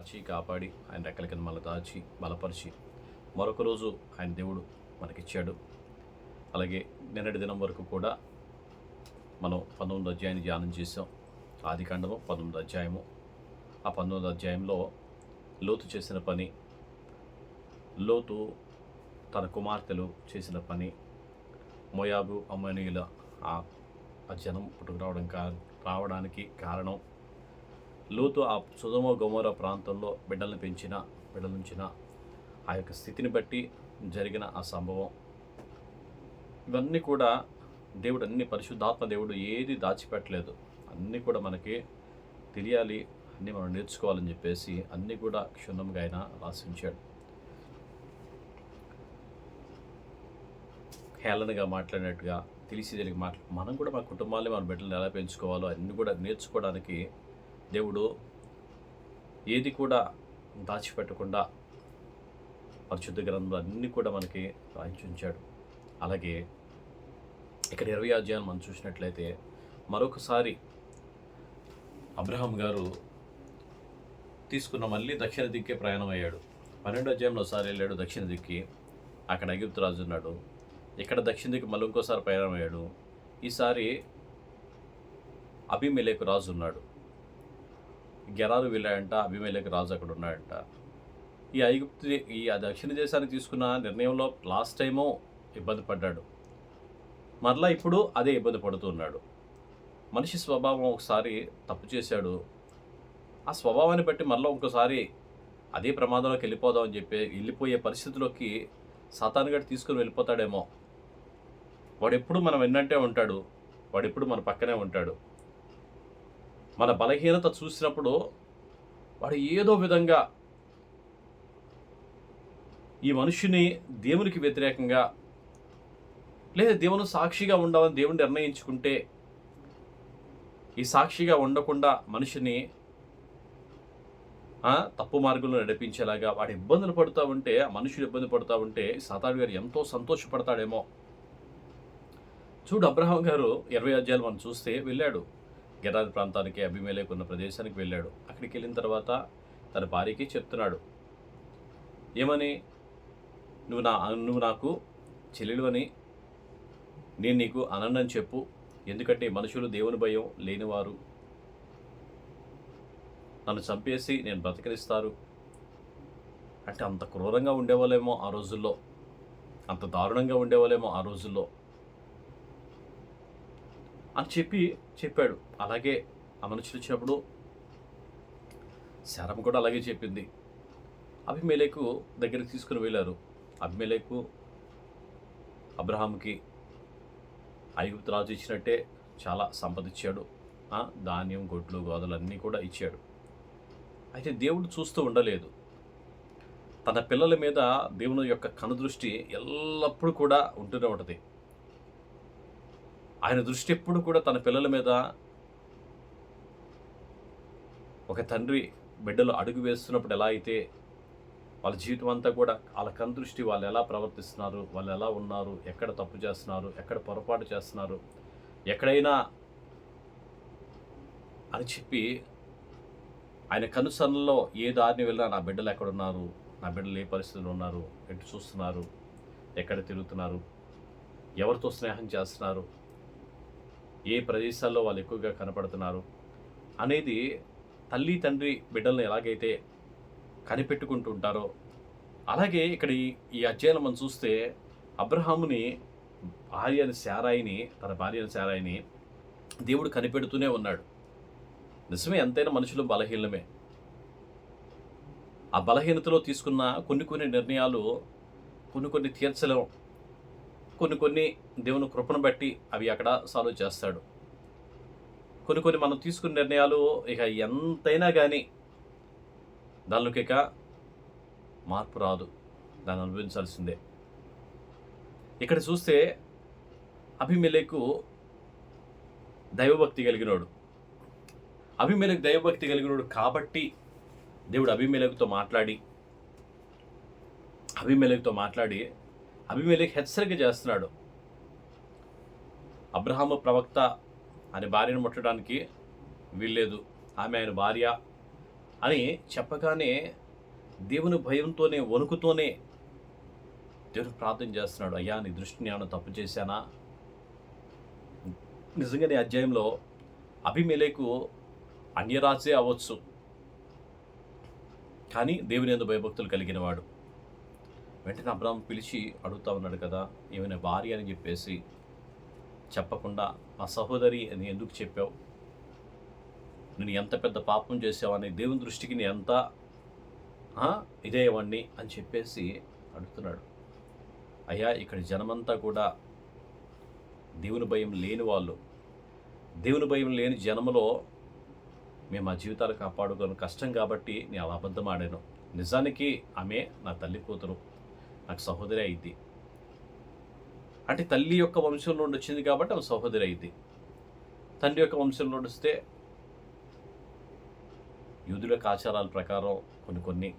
కాచి కాపాడి ఆయన రెక్కల కింద మళ్ళీ దాచి బలపరిచి మరొక రోజు ఆయన దేవుడు మనకిచ్చాడు. అలాగే నిన్నటి దినం వరకు కూడా మనం 19వ అధ్యాయాన్ని ధ్యానం చేసాం. ఆదికాండము 19వ అధ్యాయము. ఆ 19వ అధ్యాయంలో లోతు చేసిన పని, లోతు తన కుమార్తెలు చేసిన పని, మోయాబు అమ్మోనీయుల ఆ జనం రావడానికి కారణం, లోతు ఆ సొదొమ గొమొర్రా ప్రాంతంలో బిడ్డలుంచిన ఆ యొక్క స్థితిని బట్టి జరిగిన ఆ సంభవం, ఇవన్నీ కూడా దేవుడు పరిశుద్ధాత్మ దేవుడు ఏది దాచిపెట్టలేదు. అన్నీ కూడా మనకి తెలియాలి, అన్నీ మనం నేర్చుకోవాలని చెప్పేసి అన్నీ కూడా క్షుణ్ణంగా ఆయన రాసి ఉంచాడు. హేళనగా మాట్లాడినట్టుగా తెలిసి మనం కూడా మన కుటుంబాన్ని మన బిడ్డలను ఎలా పెంచుకోవాలో అన్నీ కూడా నేర్చుకోవడానికి దేవుడు ఏది కూడా దాచిపెట్టకుండా పరిశుద్ధ గ్రంథంలో అన్నీ కూడా మనకి రాయించి ఉంచాడు. అలాగే ఇక్కడ 20వ అధ్యాయం మనం చూసినట్లయితే మరొకసారి అబ్రహాం గారు తీసుకున్న మళ్ళీ దక్షిణ దిక్కే ప్రయాణం అయ్యాడు. 12వ అధ్యాయంలో ఒకసారి వెళ్ళాడు దక్షిణ దిక్కి, అక్కడ ఐగుప్తు రాజు ఉన్నాడు. ఇక్కడ దక్షిణ దిక్కు మళ్ళీ ఇంకోసారి ప్రయాణం అయ్యాడు. ఈసారి అబీమెలెకు రాజు ఉన్నాడు. గెరారు వెళ్ళాడంట, అబీమెలెకు రాజు అక్కడ ఉన్నాడంట. ఈ దక్షిణ దేశానికి తీసుకున్న నిర్ణయంలో లాస్ట్ టైము ఇబ్బంది పడ్డాడు, మరలా ఇప్పుడు అదే ఇబ్బంది పడుతున్నాడు. మనిషి స్వభావం ఒకసారి తప్పు చేశాడు, ఆ స్వభావాన్ని బట్టి మరలా ఇంకోసారి అదే ప్రమాదంలోకి వెళ్ళిపోయే పరిస్థితిలోకి సాతానుగాడు తీసుకుని వెళ్ళిపోతాడేమో. వాడెప్పుడు మనం వెన్నంటే ఉంటాడు, వాడెప్పుడు మన పక్కనే ఉంటాడు. మన బలహీనత చూసినప్పుడు వాడు ఏదో విధంగా ఈ మనుషుని దేవునికి వ్యతిరేకంగా లేదా దేవుని సాక్షిగా ఉండాలని దేవుని నిర్ణయించుకుంటే ఈ సాక్షిగా ఉండకుండా మనిషిని తప్పు మార్గంలో నడిపించేలాగా వాడు ఇబ్బందులు పడుతూ ఉంటే, ఆ మనుషులు ఇబ్బంది పడుతూ ఉంటే సాతాను గారు ఎంతో సంతోషపడతాడేమో. చూడు, అబ్రహాం గారు 20 అధ్యాయాలు మనం చూస్తే వెళ్ళాడు గెరారు ప్రాంతానికి, అబీమెలెకు ఉన్న ప్రదేశానికి వెళ్ళాడు. అక్కడికి వెళ్ళిన తర్వాత తన భార్యకి చెప్తున్నాడు, ఏమని, నువ్వు నాకు చెల్లెలు అని నేను నీకు అననని చెప్పు, ఎందుకంటే మనుషులు దేవుని భయం లేనివారు, నన్ను చంపేసి నేను బ్రతికరిస్తారు అంటే అంత క్రూరంగా ఉండేవాళ్ళేమో ఆ రోజుల్లో, అంత దారుణంగా ఉండేవాళ్ళేమో ఆ రోజుల్లో అని చెప్పాడు. అలాగే ఆ మనుషులు వచ్చినప్పుడు శారమ్మ కూడా అలాగే చెప్పింది. అబీమెలెకు దగ్గరికి తీసుకుని వెళ్ళారు. అబీమెలెకు అబ్రహాంకి ఐగుప్తు రాజు ఇచ్చినట్టే చాలా సంపద ఇచ్చాడు, ధాన్యం, గొడ్లు, గోదలు అన్నీ కూడా ఇచ్చాడు. అయితే దేవుడు చూస్తూ ఉండలేదు. తన పిల్లల మీద దేవుని యొక్క కనుదృష్టి ఎల్లప్పుడూ కూడా ఉంటూనే ఉంటుంది. ఆయన దృష్టి ఎప్పుడు కూడా తన పిల్లల మీద, ఒక తండ్రి బిడ్డలు అడుగు వేస్తున్నప్పుడు ఎలా అయితే వాళ్ళ జీవితం అంతా కూడా వాళ్ళ కనుదృష్టి, వాళ్ళు ఎలా ప్రవర్తిస్తున్నారు, వాళ్ళు ఎలా ఉన్నారు, ఎక్కడ తప్పు చేస్తున్నారు, ఎక్కడ పొరపాటు చేస్తున్నారు, ఎక్కడైనా అని చెప్పి ఆయన కనుసన్నలో ఏ దారిని వెళ్ళినా నా బిడ్డలు ఎక్కడున్నారు, నా బిడ్డలు ఏ పరిస్థితుల్లో ఉన్నారు, ఎటు చూస్తున్నారు, ఎక్కడ తిరుగుతున్నారు, ఎవరితో స్నేహం చేస్తున్నారు, ఏ ప్రదేశాల్లో వాళ్ళు ఎక్కువగా కనపడుతున్నారు అనేది తల్లి తండ్రి బిడ్డలను ఎలాగైతే కనిపెట్టుకుంటూ ఉంటారో, అలాగే ఇక్కడ ఈ అధ్యాయంలో మనం చూస్తే అబ్రహాముని తన భార్య శారాయిని దేవుడు కనిపెడుతూనే ఉన్నాడు. నిజమే, ఎంతైనా మనుషులు బలహీనమే. ఆ బలహీనతలో తీసుకున్న కొన్ని నిర్ణయాలు కొన్ని తీర్చలేం, కొన్ని దేవుని కృపను బట్టి అవి అక్కడ సాల్వ్ చేస్తాడు. కొన్ని మనం తీసుకున్న నిర్ణయాలు ఇక ఎంతైనా కానీ దానిలోకి ఇక మార్పు రాదు, దాన్ని అనుభవించాల్సిందే. ఇక్కడ చూస్తే అబీమెలెకు దైవభక్తి కలిగినోడు. అబీమెలెకు దైవభక్తి కలిగినోడు కాబట్టి దేవుడు అబీమెలెకుతో మాట్లాడి అబీమెలెకు హెచ్చరిక చేస్తున్నాడు. అబ్రహాము ప్రవక్త అని భార్యను ముట్టడానికి వీల్లేదు, ఆమె ఆయన భార్య, అని చెప్పగానే దేవుని భయంతోనే, వణుకుతోనే దేవుని ప్రార్థన చేస్తున్నాడు. అయ్యా, నీ దృష్టిని ఏమైనా తప్పు చేశానా? నిజంగానే అధ్యాయంలో అబీమెలెకు అన్యరాజే అవ్వచ్చు, కానీ దేవుని యందు భయభక్తులు కలిగిన వాడు. వెంటనే అబ్రాహాము పిలిచి అడుగుతా ఉన్నాడు కదా, ఏమైనా భార్య అని చెప్పేసి చెప్పకుండా నా సహోదరి అని ఎందుకు చెప్పావు? నేను ఎంత పెద్ద పాపం చేసావని, దేవుని దృష్టికి నేను ఎంత ఇదేవాడిని అని చెప్పేసి అడుగుతున్నాడు. అయ్యా, ఇక్కడ జనమంతా కూడా దేవుని భయం లేని వాళ్ళు. దేవుని భయం లేని జనములో మేము మా జీవితాలు కాపాడుకోవడం కష్టం కాబట్టి నేను అలా అబద్ధం ఆడాను. నిజానికి ఆమె నా తల్లి కూతురు, నాకు సహోదరి అయింది. అంటే తల్లి యొక్క వంశం నుండి వచ్చింది కాబట్టి ఆమె సహోదరి అయింది. తండ్రి యొక్క వంశం నుండి వస్తే యూదుల యొక్క ఆచారాల ప్రకారం కొన్ని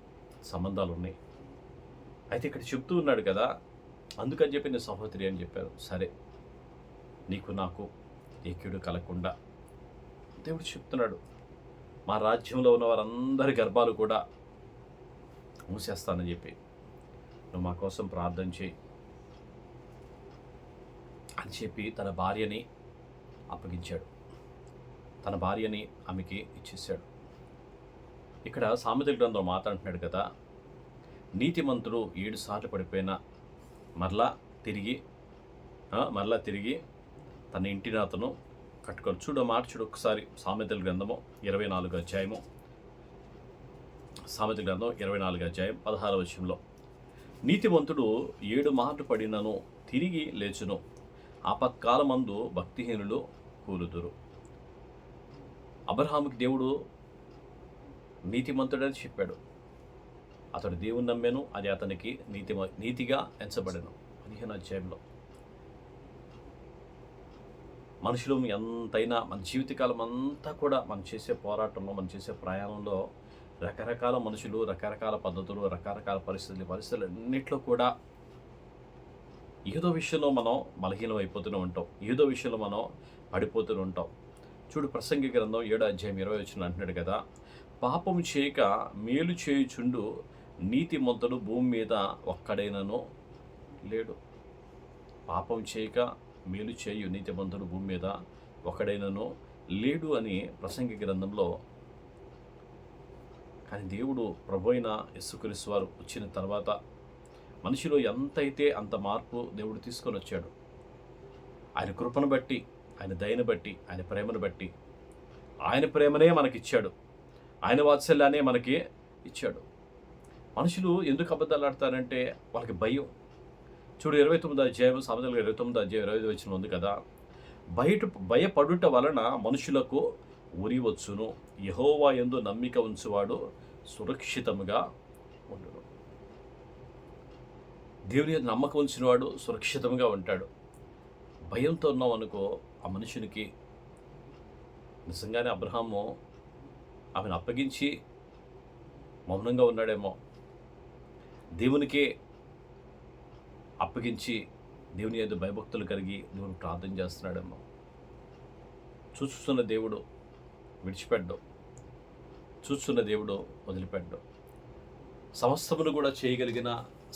సంబంధాలు ఉన్నాయి. అయితే ఇక్కడ చెప్తూ ఉన్నాడు కదా, అందుకని చెప్పి నేను సహోదరి అని చెప్పారు. సరే, నీకు నాకు ఏ కీడు కలగకుండా దేవుడు చెప్తున్నాడు, మా రాజ్యంలో ఉన్న వారందరి గర్భాలు కూడా మూసేస్తానని చెప్పి నువ్వు మా కోసం ప్రార్థన చేయి అని చెప్పి తన భార్యని అప్పగించాడు. తన భార్యని ఆమెకి ఇచ్చేసాడు. ఇక్కడ సామెతల గ్రంథంలో మాట్లాడుతున్నాడు కదా, నీతిమంతుడు 7 సార్లు పడిపోయినా మరలా తిరిగి తన ఇంటిని అతను కట్టుకొని. చూడు ఒకసారి సామెతల గ్రంథము 24వ అధ్యాయము, సామెతల గ్రంథం 24వ అధ్యాయం 16వ వచనంలో, నీతిమంతుడు 7 మార్లు పడినను తిరిగి లేచును, ఆపత్కాలమందు భక్తిహీనులు కూలుదురు. అబ్రహాముకి దేవుడు నీతిమంతుడని చెప్పాడు. అతడు దేవుని నమ్మాను, అది అతనికి నీతిగా ఎంచబడెను. 15వ అధ్యాయంలో మనుషులు ఎంతైనా మన జీవితకాలం అంతా కూడా మనం చేసే పోరాటంలో, మనం చేసే ప్రయాణంలో రకరకాల మనుషులు, రకరకాల పద్ధతులు, రకరకాల పరిస్థితులు అన్నిట్లో కూడా ఏదో విషయంలో మనం బలహీనం అయిపోతూనే ఉంటాం, ఏదో విషయంలో మనం పడిపోతూనే ఉంటాం. చూడు, ప్రసంగి గ్రంథం 7వ అధ్యాయం 20వ వచనం అంటున్నాడు కదా, పాపం చేయక మేలు చేయుచుండు నీతిమంతుడు భూమి మీద ఒక్కడైనను లేడు. పాపం చేయక మేలు చేయు నీతిమంతుడు భూమి మీద ఒకడైనను లేడు అని ప్రసంగి గ్రంథంలో. కానీ దేవుడు ప్రభు అయిన యేసుక్రీస్తు వారు వచ్చిన తర్వాత మనిషిలో ఎంతైతే అంత మార్పు దేవుడు తీసుకొని వచ్చాడు. ఆయన కృపను బట్టి, ఆయన దయను బట్టి, ఆయన ప్రేమను బట్టి, ఆయన ప్రేమనే మనకిచ్చాడు, ఆయన వాత్సల్యాన్ని మనకి ఇచ్చాడు. మనుషులు ఎందుకు అబద్ధాలు ఆడతారంటే వాళ్ళకి భయం. చూడు, 29వ అధ్యాయం, సామెతల 29వ అధ్యాయం 25వ వచనం ఉంది కదా, భయపడుట వలన మనుషులకు ఉరి వచ్చును, యెహోవా యందు నమ్మిక ఉంచువాడు సురక్షితముగా ఉండును. దేవుని యందు నమ్మకం ఉంచినవాడు సురక్షితంగా ఉంటాడు. భయంతో ఉన్నాం అనుకో, ఆ మనుషునికి నిజంగానే అబ్రహాము ఆమెను అప్పగించి మౌనంగా ఉన్నాడేమో, దేవునికే అప్పగించి దేవుని యందు భయభక్తులు కలిగి దేవుని ప్రార్థన చేస్తున్నాడేమో. చూస్తున్న దేవుడు విడిచిపెట్టడు, చూస్తున్న దేవుడు వదిలిపెట్టడు. సమస్తమును కూడా చేయగలిగిన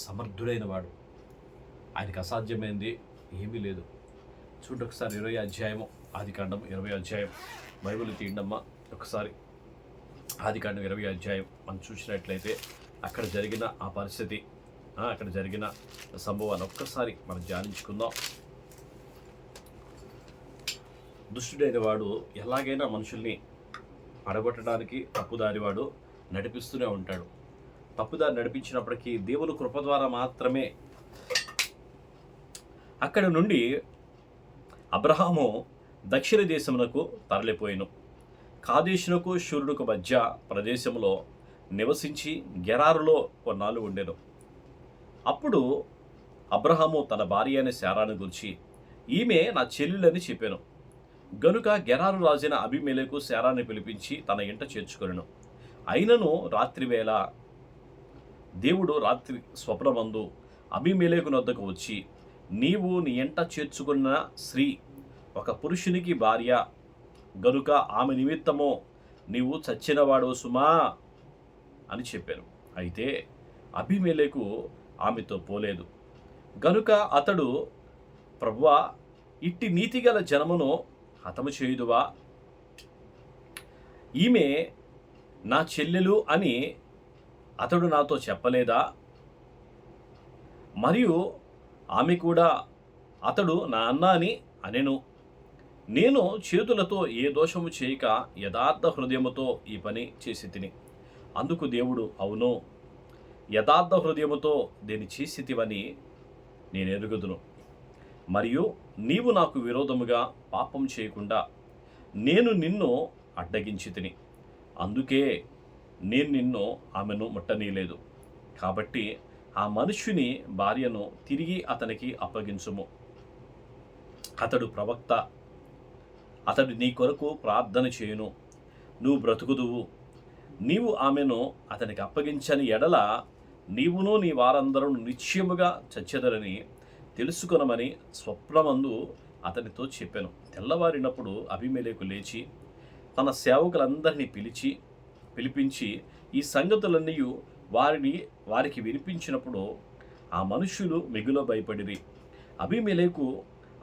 సమర్థుడైన వాడు, ఆయనకు అసాధ్యమైంది ఏమీ లేదు. చూడండి ఒకసారి 20వ అధ్యాయము, ఆదికాండం 20వ అధ్యాయం, బైబిల్ తీయండమ్మా ఒకసారి. ఆదికాండం 20వ అధ్యాయం మనం చూసినట్లయితే అక్కడ జరిగిన ఆ పరిస్థితి, అక్కడ జరిగిన సంభవాన్ని ఒక్కసారి మనం ధ్యానించుకుందాం. దుష్టుడైన వాడు ఎలాగైనా మనుషుల్ని పడగొట్టడానికి తప్పుదారి వాడు నడిపిస్తూనే ఉంటాడు. తప్పుదారి నడిపించినప్పటికీ దేవుని కృప ద్వారా మాత్రమే. అక్కడ నుండి అబ్రహాము దక్షిణ దేశమునకు తరలిపోయిను, కాదేశునకు శూరుడుకు మధ్య ప్రదేశంలో నివసించి గెరారులో కొన్నాళ్ళు ఉండెను. అప్పుడు అబ్రహాము తన భార్య అయిన శారాను గురించి, ఈమె నా చెల్లెలని చెప్పాను. గనుక గెరారు రాజైన అబీమెలెకు శారాన్ని పిలిపించి తన ఇంట చేర్చుకొనెను. అయినను రాత్రివేళ దేవుడు రాత్రి స్వప్నమందు అబీమెలెకు నొద్దకు వచ్చి, నీవు నీ ఇంట చేర్చుకున్న స్త్రీ ఒక పురుషునికి భార్య గనుక ఆమె నిమిత్తము నీవు చచ్చినవాడు సుమా అని చెప్పాను. అయితే అబీమెలెకు ఆమెతో పోలేదు. గనుక అతడు, ప్రభువా, ఇట్టి నీతిగల జనమును హతము చేయుదువా? ఈమె నా చెల్లెలు అని అతడు నాతో చెప్పలేదా? మరియు ఆమె కూడా అతడు నా అన్న అని అనెను. నేను చేతులతో ఏ దోషము చేయక యథార్థ హృదయముతో ఈ పని చేసి తిని. అందుకు దేవుడు, అవును, యథార్థ హృదయముతో దీన్ని చేసితివని నేను ఎరుగుదును. మరియు నీవు నాకు విరోధముగా పాపం చేయకుండా నేను నిన్ను అడ్డగించి తిని. అందుకే నేను నిన్ను ఆమెను ముట్టనీయలేదు. కాబట్టి ఆ మనుష్యుని భార్యను తిరిగి అతనికి అప్పగించుము. అతడు ప్రవక్త, అతడు నీ కొరకు ప్రార్థన చేయును, నువ్వు బ్రతుకుదువు. నీవు ఆమెను అతనికి అప్పగించని ఎడల నీవును నీ వారందరూ నిశ్చయముగా చచ్చెదరని తెలుసుకొనమని స్వప్నమందు అతనితో చెప్పాను. తెల్లవారినప్పుడు అబీమెలెకు లేచి తన సేవకులందరినీ పిలిపించి ఈ సంగతులన్నీ వారికి వినిపించినప్పుడు ఆ మనుష్యులు మిగుల భయపడిరి. అబీమెలెకు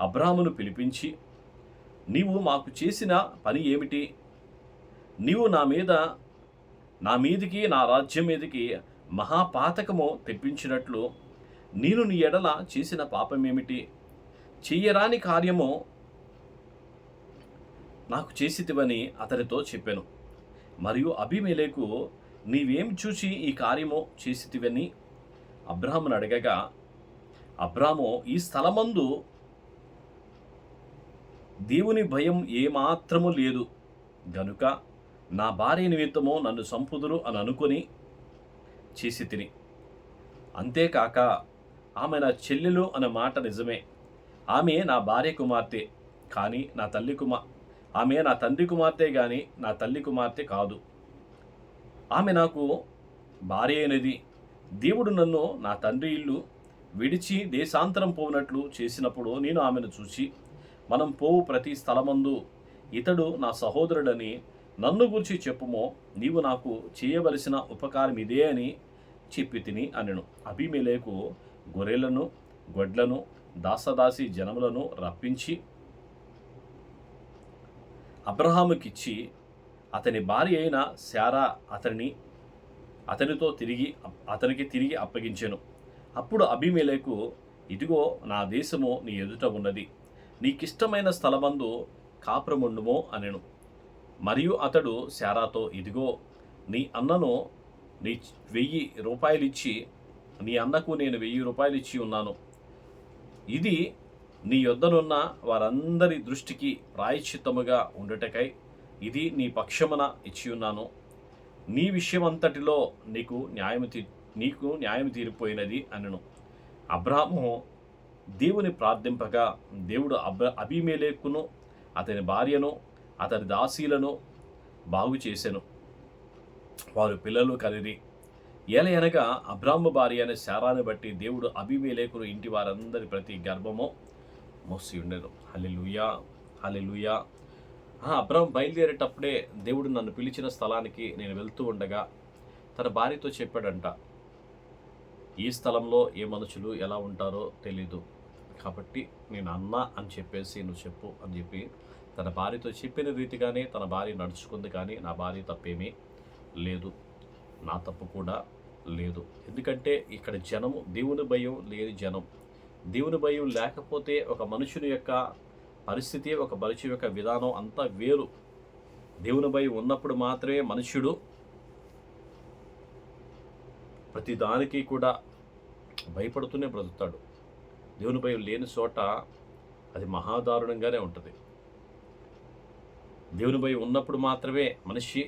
అబ్రాహామును పిలిపించి, నీవు మాకు చేసిన పని ఏమిటి? నీవు నా మీదికి నా రాజ్యం మీదికి మహాపాతకము తెప్పించినట్లు నేను నీ ఎడల చేసిన పాపమేమిటి? చెయ్యరాని కార్యము నాకు చేసితివని అతనితో చెప్పాను. మరియు అబీమెలెకు, నీవేం చూచి ఈ కార్యము చేసితివని అబ్రాహామును అడగగా, అబ్రాహాము, ఈ స్థలమందు దేవుని భయం ఏమాత్రము లేదు గనుక నా భార్య నిమిత్తము నన్ను సంపుదురు అని అనుకొని చేసి తిని. అంతేకాక ఆమె నా చెల్లెలు అనే మాట నిజమే. ఆమె నా భార్య కుమార్తె కానీ ఆమె నా తండ్రి కుమార్తె కానీ నా తల్లి కుమార్తె కాదు. ఆమె నాకు భార్య అయినది. దేవుడు నన్ను నా తండ్రి ఇల్లు విడిచి దేశాంతరం పోనట్లు చేసినప్పుడు నేను ఆమెను చూచి, మనం పోవు ప్రతి స్థలమందు ఇతడు నా సహోదరుడని నన్ను గురించి చెప్పుమో, నీవు నాకు చేయవలసిన ఉపకారం ఇదే అని చెప్పి తిని అనెను. అబీమెలెకు గొర్రెలను గొడ్లను దాసదాసి జనములను రప్పించి అబ్రహాముకిచ్చి అతని భార్య అయిన శారా అతనికి తిరిగి అప్పగించెను. అప్పుడు అబీమెలెకు, ఇదిగో నా దేశము నీ ఎదుట ఉన్నది, నీకిష్టమైన స్థలమందు కాపురముండుమో అనెను. మరియు అతడు శారాతో, ఇదిగో నీ అన్నను నీ 1000 రూపాయలిచ్చి నీ అన్నకు నేను 1000 రూపాయలిచ్చి ఉన్నాను. ఇది నీ యొద్దనున్న వారందరి దృష్టికి ప్రాయశ్చిత్తముగా ఉండుటకై ఇది నీ పక్షమున ఇచ్చి ఉన్నాను. నీ విషయమంతటిలో నీకు న్యాయం తీరిపోయినది అనెను. అబ్రాహాము దేవుని ప్రార్థింపగా దేవుడు అబీమెలెకును అతని భార్యను అతని దాసీలను బాగు చేసెను. వారు పిల్లలు కనిరి. ఏలయనగా అబ్రాహాము భార్య అనే శారాను బట్టి దేవుడు అబీమెలెకును ఇంటి వారందరి ప్రతి గర్భము మోసి ఉండెను. హల్లెలూయా, హల్లెలూయా. అబ్రాహాము బయలుదేరేటప్పుడే దేవుడు నన్ను పిలిచిన స్థలానికి నేను వెళ్తూ ఉండగా తన భార్యతో చెప్పాడంట, ఈ స్థలంలో ఏ మనుషులు ఎలా ఉంటారో తెలీదు, కాబట్టి నేను అన్న అని చెప్పేసి నువ్వు చెప్పు అని చెప్పి తన భార్యతో చెప్పిన రీతిగానే తన భార్య నడుచుకుంది. కానీ నా భార్య తప్పేమీ లేదు, నా తప్పు కూడా లేదు. ఎందుకంటే ఇక్కడ జనము దేవుని భయం లేని జనం. దేవుని భయం లేకపోతే ఒక మనుషుని యొక్క పరిస్థితి, ఒక మనిషి యొక్క విధానం అంతా వేరు. దేవుని భయం ఉన్నప్పుడు మాత్రమే మనుష్యుడు ప్రతి దానికి కూడా భయపడుతూనే బ్రతుకుతాడు. దేవుని భయం లేని చోట అది మహాదారుణంగానే ఉంటుంది. దేవుని భయం ఉన్నప్పుడు మాత్రమే మనిషి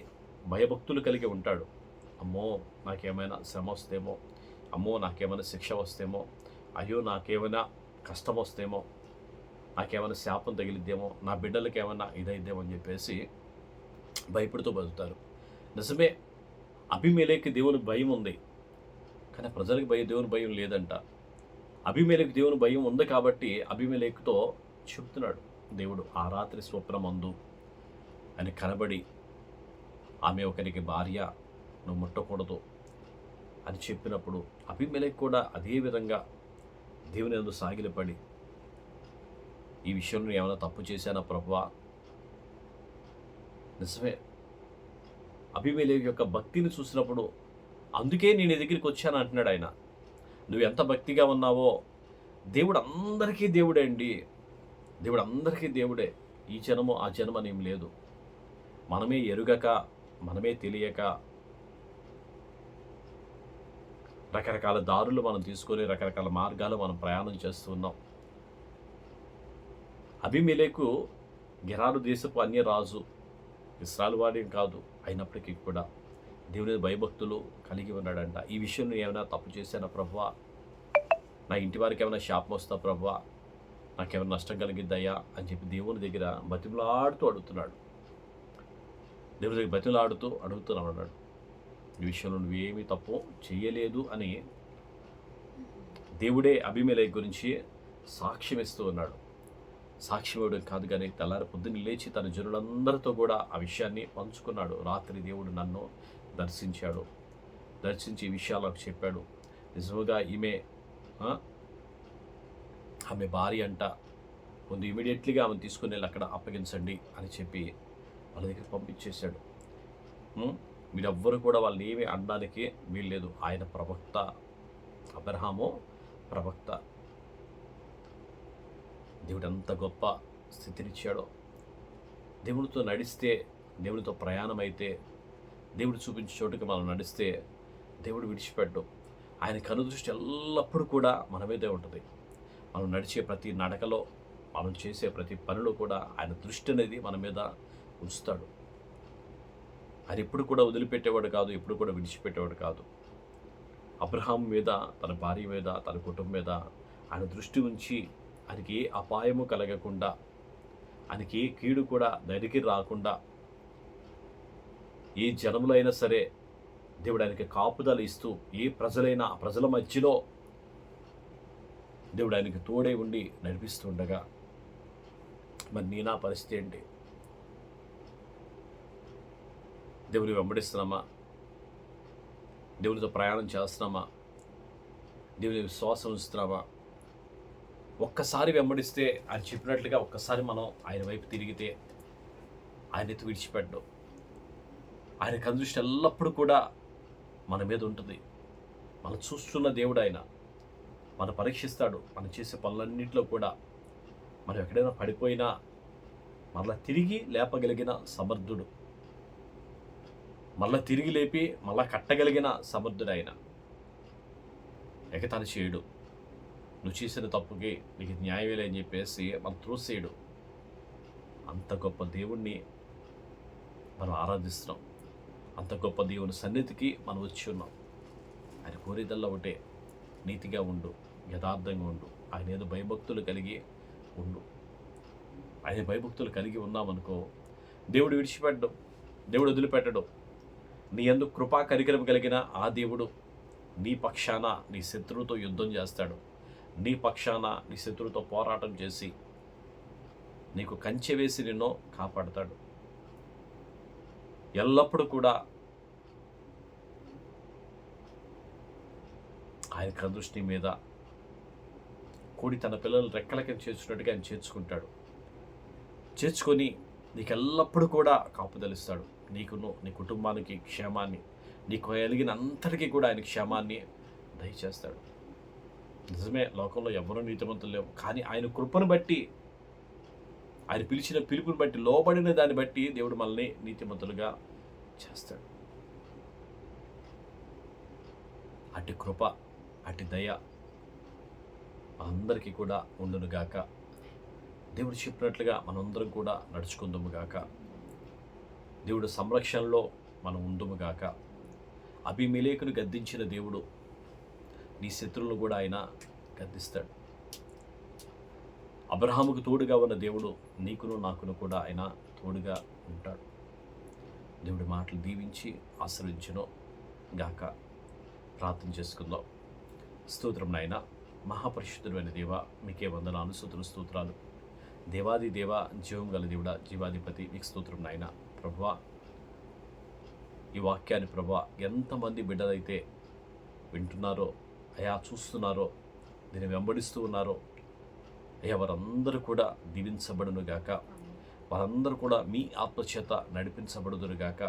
భయభక్తులు కలిగి ఉంటాడు. అమ్మో నాకేమైనా శ్రమ వస్తేమో, అమ్మో నాకేమైనా శిక్ష వస్తేమో, అయ్యో నాకేమైనా కష్టం వస్తేమో, నాకేమైనా శాపం తగిలిద్దేమో, నా బిడ్డలకి ఏమైనా ఇదైద్దేమో అని చెప్పేసి భయపడుతూ బతుకుతారు. నిజమే, అబీమెలెకు దేవుని భయం ఉంది, కానీ ప్రజలకు దేవుని భయం లేదంట. అబీమెలెకు దేవుని భయం ఉంది కాబట్టి అబీమెలెకుతో చెప్తున్నాడు దేవుడు, ఆ రాత్రి స్వప్నమందు అని కనబడి ఆమె ఒకరికి భార్య, నువ్వు ముట్టకూడదు అని చెప్పినప్పుడు అబీమెలెకు కూడా అదే విధంగా దేవుని యందు సాగిలపడి, ఈ విషయంలో ఏమైనా తప్పు చేశానా ప్రభువా? నిజమే, అబీమెలెకు యొక్క భక్తిని చూసినప్పుడు అందుకే నేను నీ దగ్గరికి వచ్చాను అంటున్నాడు ఆయన. నువ్వు ఎంత భక్తిగా ఉన్నావో, దేవుడు అందరికీ దేవుడే అండి. దేవుడు అందరికీ దేవుడే. ఈ జనము ఆ జనం అనేం లేదు. మనమే ఎరుగక, మనమే తెలియక రకరకాల దారులు మనం తీసుకొని రకరకాల మార్గాలు మనం ప్రయాణం చేస్తూ ఉన్నాం. అబీమెలెకు గెరారు దేశపు అన్య రాజు, ఇశ్రాయేలు వాడేం కాదు. అయినప్పటికీ కూడా దేవుని భయభక్తులు కలిగి ఉన్నాడంట. ఈ విషయంలో ఏమైనా తప్పు చేశానా ప్రభువా? నా ఇంటి వారికి ఏమైనా శాపం వస్తా ప్రభువా? నాకేమైనా నష్టం కలిగిద్దయ్యా అని చెప్పి దేవుని దగ్గర బతిమలాడుతూ అడుగుతున్నాడు. దేవుని దగ్గర బతిమలాడుతూ అడుగుతున్నాడు. ఈ విషయంలో నువ్వేమీ తప్పు చేయలేదు అని దేవుడే అబీమెలెకు గురించి సాక్ష్యం ఇస్తూ ఉన్నాడు. సాక్ష్యం ఇవ్వడం కాదు కానీ తెల్లారి పొద్దున్న లేచి తన జనులందరితో కూడా ఆ విషయాన్ని పంచుకున్నాడు. రాత్రి దేవుడు నన్ను దర్శించాడు, దర్శించి ఈ విషయాలు నాకు చెప్పాడు. నిజముగా ఈమె ఆమె భార్య అంట, ముందు ఇమీడియట్లీగా ఆమెను తీసుకుని వెళ్ళి అక్కడ అప్పగించండి అని చెప్పి వాళ్ళ దగ్గర పంపించేశాడు. మీరెవ్వరు కూడా వాళ్ళని ఏమీ అనడానికి వీల్లేదు. ఆయన ప్రవక్త, అబ్రహాము ప్రవక్త. దేవుడు ఎంత గొప్ప స్థితినిచ్చాడో. దేవుడితో నడిస్తే, దేవుడితో ప్రయాణం అయితే, దేవుడు చూపించే చోటుకి మనం నడిస్తే దేవుడు విడిచిపెట్టడు. ఆయన కనుదృష్టి ఎల్లప్పుడూ కూడా మన మీదే ఉంటుంది. మనం నడిచే ప్రతి నడకలో, మనం చేసే ప్రతి పనిలో కూడా ఆయన దృష్టి అనేది మన మీద ఉంచుతాడు. ఆయన ఎప్పుడు కూడా వదిలిపెట్టేవాడు కాదు, ఎప్పుడు కూడా విడిచిపెట్టేవాడు కాదు. అబ్రహాం మీద, తన భార్య మీద, తన కుటుంబం మీద ఆయన దృష్టి ఉంచి ఆయనకి ఏ అపాయము కలగకుండా, ఆయనకి ఏ కీడు కూడా దగ్గరికి రాకుండా, ఏ జనములో అయినా సరే దేవుడు ఆయనకి కాపుదల ఇస్తూ, ఏ ప్రజలైనా ఆ ప్రజల మధ్యలో దేవుడు ఆయనకి తోడై ఉండి నడిపిస్తుండగా, మరి నీ నా పరిస్థితి ఏంటి? దేవుని వెంబడిస్తున్నామా? దేవునితో ప్రయాణం చేస్తున్నామా? దేవుని విశ్వాసం ఉంచుతున్నామా? ఒక్కసారి వెంబడిస్తే ఆయన చెప్పినట్లుగా ఒక్కసారి మనం ఆయన వైపు తిరిగితే ఆయన ఎత్తు విడిచిపెట్టడం. ఆయన కనుదృష్టి ఎల్లప్పుడూ కూడా మన మీద ఉంటుంది. మనం చూస్తున్న దేవుడు ఆయన. మనం పరీక్షిస్తాడు. మనం చేసే పనులన్నింటిలో కూడా మనం ఎక్కడైనా పడిపోయినా మళ్ళీ తిరిగి లేపగలిగిన సమర్థుడు, మళ్ళీ తిరిగి లేపి మళ్ళీ కట్టగలిగిన సమర్థుడు ఆయన. ఎగతాళి చేయడు. నువ్వు చేసిన తప్పుకి నీకు న్యాయమేలే అని చెప్పేసి మనం త్రోసేయడు. అంత గొప్ప దేవుణ్ణి మనం ఆరాధిస్తున్నాం. అంత గొప్ప దేవుని సన్నిధికి మనం వచ్చి ఉన్నాం. ఆయన కోరిదల్లా ఒకటే, నీతిగా ఉండు, యథార్థంగా ఉండు, ఆయన ఏదో భయభక్తులు కలిగి ఉండు. ఆయన భయభక్తులు కలిగి ఉన్నామనుకో, దేవుడు విడిచిపెట్టడం, దేవుడు వదిలిపెట్టడం. నీ యందు కృపా కనికరం కలిగిన ఆ దేవుడు నీ పక్షాన నీ శత్రువుతో యుద్ధం చేస్తాడు. నీ పక్షాన నీ శత్రువుతో పోరాటం చేసి నీకు కంచె వేసి నిన్ను కాపాడుతాడు. ఎల్లప్పుడూ కూడా ఆయన కదృష్టి మీద కోడి తన పిల్లలు రెక్కలకి చేర్చున్నట్టుగా ఆయన చేర్చుకుంటాడు. చేర్చుకొని నీకు ఎల్లప్పుడూ కూడా కాపుదలిస్తాడు. నీకును నీ కుటుంబానికి క్షేమాన్ని, నీకు కలిగిన అంతటికీ కూడా ఆయన క్షేమాన్ని దయచేస్తాడు. నిజమే, లోకంలో ఎవరూ నీతిమంతులు లేవు. కానీ ఆయన కృపను బట్టి, ఆయన పిలిచిన పిలుపుని బట్టి, లోబడిన దాన్ని బట్టి దేవుడు మనల్ని నీతిమంతులుగా చేస్తాడు. అటు కృప, అటు దయ అందరికీ కూడా ఉండునుగాక. దేవుడు చెప్పినట్లుగా మనందరం కూడా నడుచుకుందుముగాక. దేవుడు సంరక్షణలో మనం ఉందుముగాక. అబీమెలెకును గద్దించిన దేవుడు నీ శత్రువులను కూడా ఆయన గద్దిస్తాడు. అబ్రహాముకు తోడుగా ఉన్న దేవుడు నీకును నాకును కూడా ఆయన తోడుగా ఉంటాడు. దేవుడి మాటలు దీవించి ఆశీర్వదించును గాక. ప్రార్థన చేసుకుందాం. స్తోత్రం నాయన, మహాపరిశుద్ధుడైన దేవ, మీకే వందనాలు, స్తుతులు, స్తోత్రాలు. దేవాది దేవ, జీవం గల దేవుడా, జీవాధిపతి, మీకు స్తోత్రం నాయన. ప్రభువా, ఈ వాక్యాన్ని ప్రభా ఎంతమంది బిడ్డలైతే వింటున్నారో అయా చూస్తున్నారో దీన్ని వెంబడిస్తూ ఉన్నారో అయ్యా వారందరూ కూడా దీవించబడును గాక, వారందరూ కూడా మీ ఆత్మచేత నడిపించబడుదురు గాక.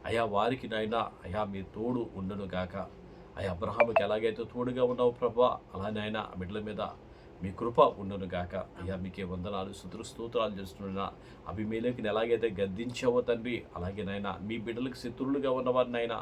అయా వారికి నాయనా అయా మీ తోడు ఉండును గాక. అయా అబ్రహాముకి ఎలాగైతే తోడుగా ఉన్నావు ప్రభా, అలానే ఆయన బిడ్డల మీద మీ కృప ఉండును గాక. అయ్యా మీకే వందనాలు స్తోత్రాలు చేస్తున్నా. అభిమేలకుని ఎలాగైతే గద్దించావో తండ్రి, అలాగే నాయన మీ బిడ్డలకు శత్రువులుగా ఉన్నవారినైనా